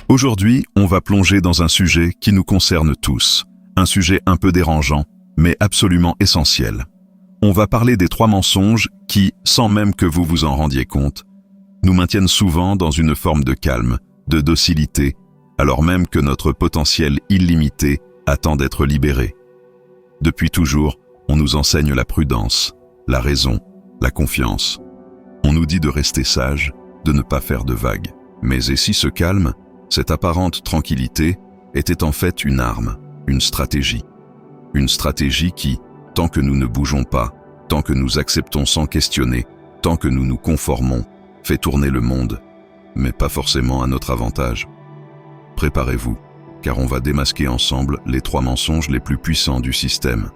Aujourd'hui, on va plonger dans un sujet qui nous concerne tous. Un sujet un peu dérangeant, mais absolument essentiel. On va parler des 3 mensonges qui, sans même que vous vous en rendiez compte, nous maintiennent souvent dans une forme de calme, de docilité, alors même que notre potentiel illimité attend d'être libéré. Depuis toujours, on nous enseigne la prudence, la raison, la confiance. On nous dit de rester sage, de ne pas faire de vagues. Mais et si ce calme, cette apparente tranquillité, était en fait une arme, une stratégie? Une stratégie qui, tant que nous ne bougeons pas, tant que nous acceptons sans questionner, tant que nous nous conformons, fait tourner le monde, mais pas forcément à notre avantage. Préparez-vous, car on va démasquer ensemble les 3 mensonges les plus puissants du système.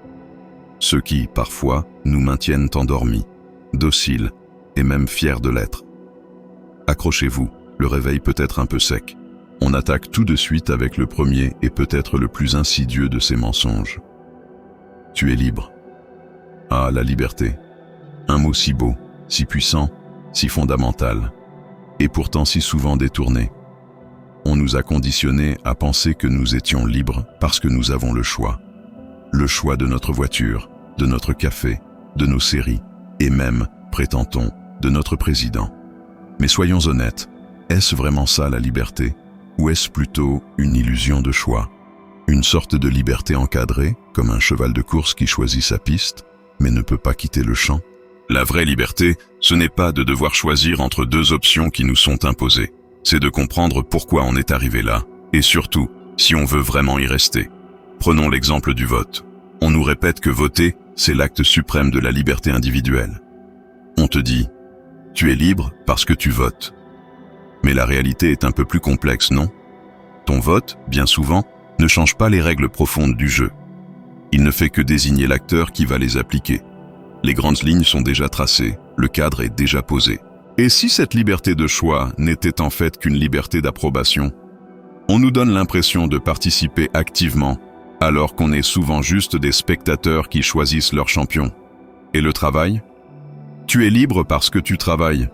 Ceux qui, parfois, nous maintiennent endormis, dociles et même fiers de l'être. Accrochez-vous, le réveil peut être un peu sec. On attaque tout de suite avec le premier et peut-être le plus insidieux de ces mensonges. Tu es libre. Ah, la liberté. Un mot si beau, si puissant, si fondamental, et pourtant si souvent détourné. On nous a conditionnés à penser que nous étions libres parce que nous avons le choix. Le choix de notre voiture, de notre café, de nos séries, et même, prétend-on, de notre président. Mais soyons honnêtes, est-ce vraiment ça la liberté? Ou est-ce plutôt une illusion de choix? Une sorte de liberté encadrée, comme un cheval de course qui choisit sa piste, mais ne peut pas quitter le champ? La vraie liberté, ce n'est pas de devoir choisir entre 2 options qui nous sont imposées. C'est de comprendre pourquoi on est arrivé là, et surtout, si on veut vraiment y rester. Prenons l'exemple du vote. On nous répète que voter, c'est l'acte suprême de la liberté individuelle. On te dit, tu es libre parce que tu votes. Mais la réalité est un peu plus complexe, non? Ton vote, bien souvent, ne change pas les règles profondes du jeu. Il ne fait que désigner l'acteur qui va les appliquer. Les grandes lignes sont déjà tracées, le cadre est déjà posé. Et si cette liberté de choix n'était en fait qu'une liberté d'approbation? On nous donne l'impression de participer activement, alors qu'on est souvent juste des spectateurs qui choisissent leur champion. Et le travail? Tu es libre parce que tu travailles.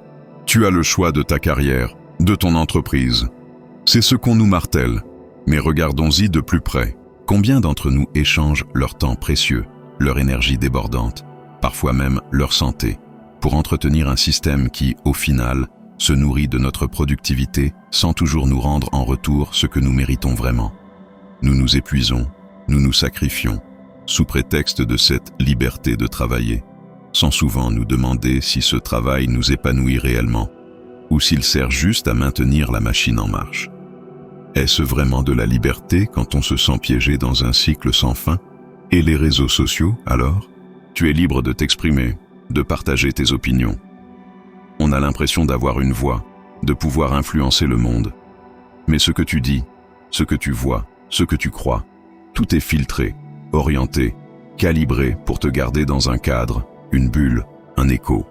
Tu as le choix de ta carrière, de ton entreprise. C'est ce qu'on nous martèle. Mais regardons-y de plus près. Combien d'entre nous échangent leur temps précieux, leur énergie débordante, parfois même leur santé, pour entretenir un système qui, au final, se nourrit de notre productivité sans toujours nous rendre en retour ce que nous méritons vraiment? Nous nous épuisons, nous nous sacrifions, sous prétexte de cette liberté de travailler, sans souvent nous demander si ce travail nous épanouit réellement, ou s'il sert juste à maintenir la machine en marche. Est-ce vraiment de la liberté quand on se sent piégé dans un cycle sans fin? Et les réseaux sociaux, alors? Tu es libre de t'exprimer, de partager tes opinions. On a l'impression d'avoir une voix, de pouvoir influencer le monde. Mais ce que tu dis, ce que tu vois, ce que tu crois, tout est filtré, orienté, calibré pour te garder dans un cadre, une bulle, un écho.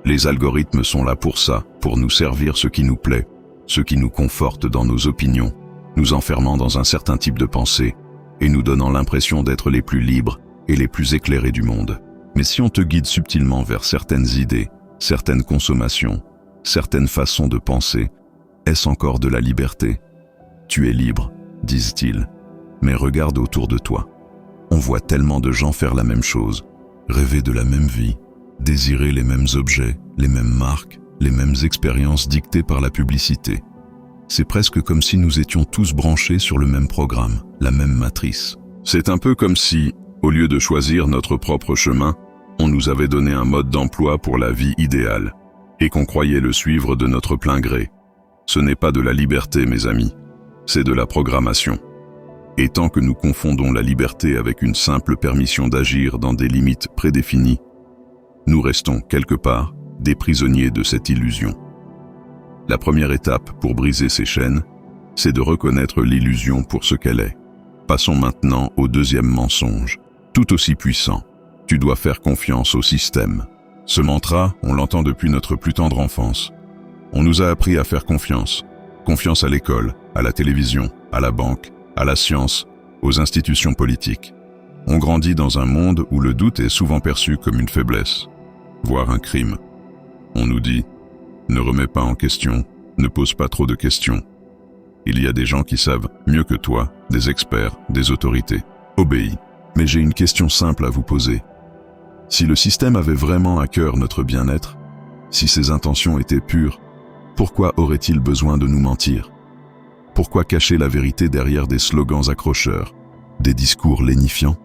Les algorithmes sont là pour ça, pour nous servir ce qui nous plaît, ce qui nous conforte dans nos opinions, nous enfermant dans un certain type de pensée et nous donnant l'impression d'être les plus libres et les plus éclairés du monde. Mais si on te guide subtilement vers certaines idées, certaines consommations, certaines façons de penser, est-ce encore de la liberté? Tu es libre, disent-ils. Mais regarde autour de toi. On voit tellement de gens faire la même chose, rêver de la même vie, désirer les mêmes objets, les mêmes marques, les mêmes expériences dictées par la publicité. C'est presque comme si nous étions tous branchés sur le même programme, la même matrice. C'est un peu comme si, au lieu de choisir notre propre chemin, on nous avait donné un mode d'emploi pour la vie idéale, et qu'on croyait le suivre de notre plein gré. Ce n'est pas de la liberté, mes amis, c'est de la programmation. Et tant que nous confondons la liberté avec une simple permission d'agir dans des limites prédéfinies, nous restons, quelque part, des prisonniers de cette illusion. La première étape pour briser ces chaînes, c'est de reconnaître l'illusion pour ce qu'elle est. Passons maintenant au 2e mensonge, tout aussi puissant. Tu dois faire confiance au système. Ce mantra, on l'entend depuis notre plus tendre enfance. On nous a appris à faire confiance. Confiance à l'école, à la télévision, à la banque, à la science, aux institutions politiques. On grandit dans un monde où le doute est souvent perçu comme une faiblesse, voire un crime. On nous dit « Ne remets pas en question, ne pose pas trop de questions ». Il y a des gens qui savent mieux que toi, des experts, des autorités. Obéis. Mais j'ai une question simple à vous poser. Si le système avait vraiment à cœur notre bien-être, si ses intentions étaient pures, pourquoi aurait-il besoin de nous mentir? Pourquoi cacher la vérité derrière des slogans accrocheurs, des discours lénifiants?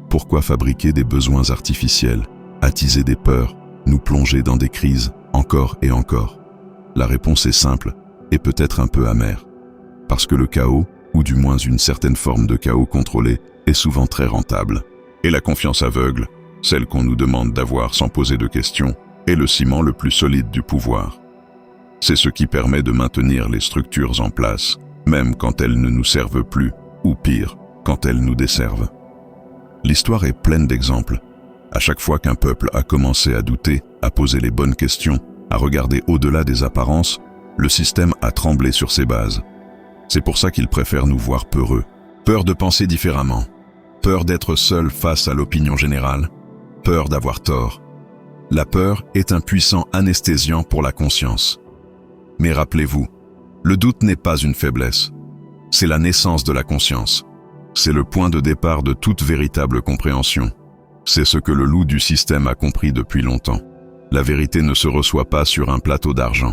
Pourquoi fabriquer des besoins artificiels, attiser des peurs, nous plonger dans des crises, encore et encore? La réponse est simple, et peut-être un peu amère. Parce que le chaos, ou du moins une certaine forme de chaos contrôlé, est souvent très rentable. Et la confiance aveugle, celle qu'on nous demande d'avoir sans poser de questions, est le ciment le plus solide du pouvoir. C'est ce qui permet de maintenir les structures en place, même quand elles ne nous servent plus, ou pire, quand elles nous desservent. L'histoire est pleine d'exemples. À chaque fois qu'un peuple a commencé à douter, à poser les bonnes questions, à regarder au-delà des apparences, le système a tremblé sur ses bases. C'est pour ça qu'il préfère nous voir peureux. Peur de penser différemment. Peur d'être seul face à l'opinion générale. Peur d'avoir tort. La peur est un puissant anesthésiant pour la conscience. Mais rappelez-vous, le doute n'est pas une faiblesse. C'est la naissance de la conscience. C'est le point de départ de toute véritable compréhension. C'est ce que le loup du système a compris depuis longtemps. La vérité ne se reçoit pas sur un plateau d'argent.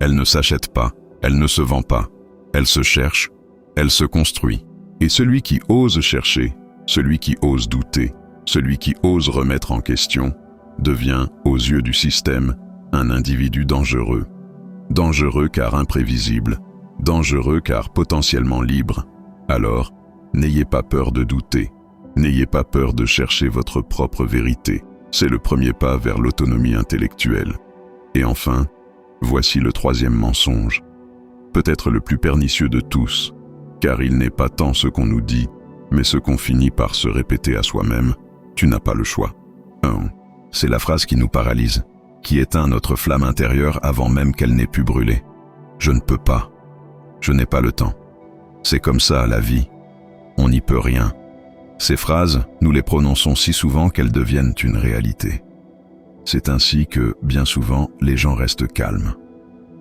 Elle ne s'achète pas, elle ne se vend pas. Elle se cherche, elle se construit. Et celui qui ose chercher, celui qui ose douter, celui qui ose remettre en question, devient, aux yeux du système, un individu dangereux. Dangereux car imprévisible, dangereux car potentiellement libre. Alors, n'ayez pas peur de douter, n'ayez pas peur de chercher votre propre vérité. C'est le premier pas vers l'autonomie intellectuelle. Et enfin, voici le troisième mensonge. Peut-être le plus pernicieux de tous, car il n'est pas tant ce qu'on nous dit, mais ce qu'on finit par se répéter à soi-même. Tu n'as pas le choix. C'est la phrase qui nous paralyse, qui éteint notre flamme intérieure avant même qu'elle n'ait pu brûler. Je ne peux pas. Je n'ai pas le temps. C'est comme ça la vie. On n'y peut rien. Ces phrases, nous les prononçons si souvent qu'elles deviennent une réalité. C'est ainsi que, bien souvent, les gens restent calmes.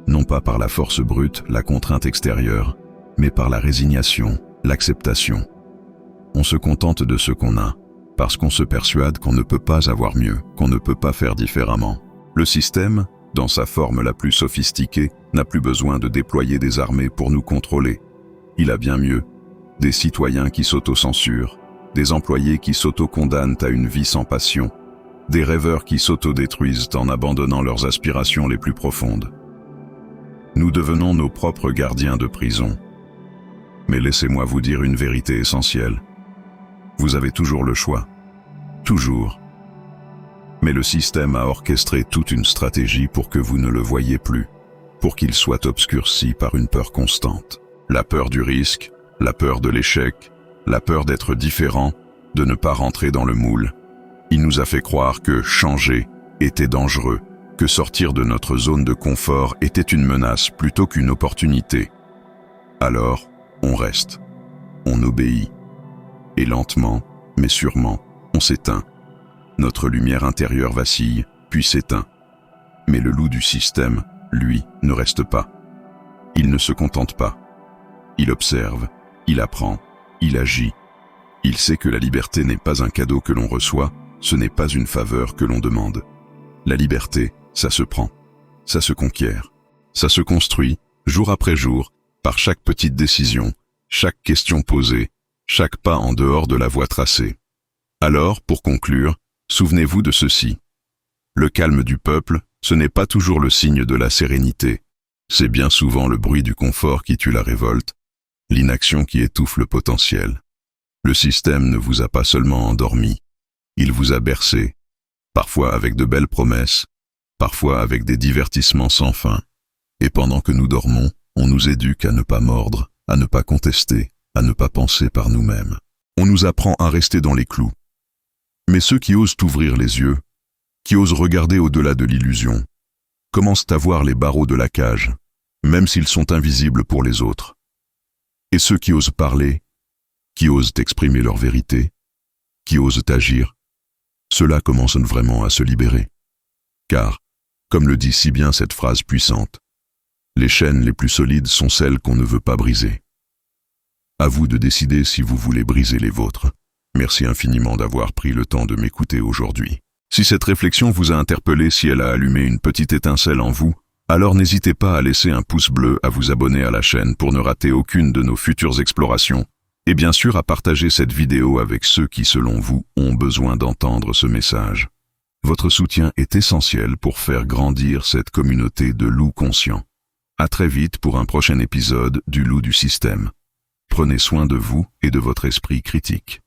Non pas par la force brute, la contrainte extérieure, mais par la résignation, l'acceptation. On se contente de ce qu'on a, parce qu'on se persuade qu'on ne peut pas avoir mieux, qu'on ne peut pas faire différemment. Le système, dans sa forme la plus sophistiquée, n'a plus besoin de déployer des armées pour nous contrôler. Il a bien mieux. Des citoyens qui s'autocensurent, des employés qui s'auto-condamnent à une vie sans passion, des rêveurs qui s'autodétruisent en abandonnant leurs aspirations les plus profondes. Nous devenons nos propres gardiens de prison. Mais laissez-moi vous dire une vérité essentielle. Vous avez toujours le choix. Toujours. Mais le système a orchestré toute une stratégie pour que vous ne le voyiez plus, pour qu'il soit obscurci par une peur constante. La peur du risque, la peur de l'échec, la peur d'être différent, de ne pas rentrer dans le moule. Il nous a fait croire que changer était dangereux, que sortir de notre zone de confort était une menace plutôt qu'une opportunité. Alors, on reste, on obéit. Et lentement, mais sûrement, on s'éteint. Notre lumière intérieure vacille, puis s'éteint. Mais le loup du système, lui, ne reste pas. Il ne se contente pas. Il observe, il apprend, il agit. Il sait que la liberté n'est pas un cadeau que l'on reçoit, ce n'est pas une faveur que l'on demande. La liberté, ça se prend, ça se conquiert, ça se construit, jour après jour, par chaque petite décision, chaque question posée, chaque pas en dehors de la voie tracée. Alors, pour conclure, souvenez-vous de ceci. Le calme du peuple, ce n'est pas toujours le signe de la sérénité. C'est bien souvent le bruit du confort qui tue la révolte, l'inaction qui étouffe le potentiel. Le système ne vous a pas seulement endormi, il vous a bercé, parfois avec de belles promesses, parfois avec des divertissements sans fin. Et pendant que nous dormons, on nous éduque à ne pas mordre, à ne pas contester, à ne pas penser par nous-mêmes. On nous apprend à rester dans les clous. Mais ceux qui osent ouvrir les yeux, qui osent regarder au-delà de l'illusion, commencent à voir les barreaux de la cage, même s'ils sont invisibles pour les autres. Et ceux qui osent parler, qui osent exprimer leur vérité, qui osent agir, ceux-là commencent vraiment à se libérer. Car, comme le dit si bien cette phrase puissante, Les chaînes les plus solides sont celles qu'on ne veut pas briser. À vous de décider si vous voulez briser les vôtres. Merci infiniment d'avoir pris le temps de m'écouter aujourd'hui. Si cette réflexion vous a interpellé, si elle a allumé une petite étincelle en vous, alors n'hésitez pas à laisser un pouce bleu, à vous abonner à la chaîne pour ne rater aucune de nos futures explorations, et bien sûr à partager cette vidéo avec ceux qui, selon vous, ont besoin d'entendre ce message. Votre soutien est essentiel pour faire grandir cette communauté de loups conscients. À très vite pour un prochain épisode du Loup du Système. Prenez soin de vous et de votre esprit critique.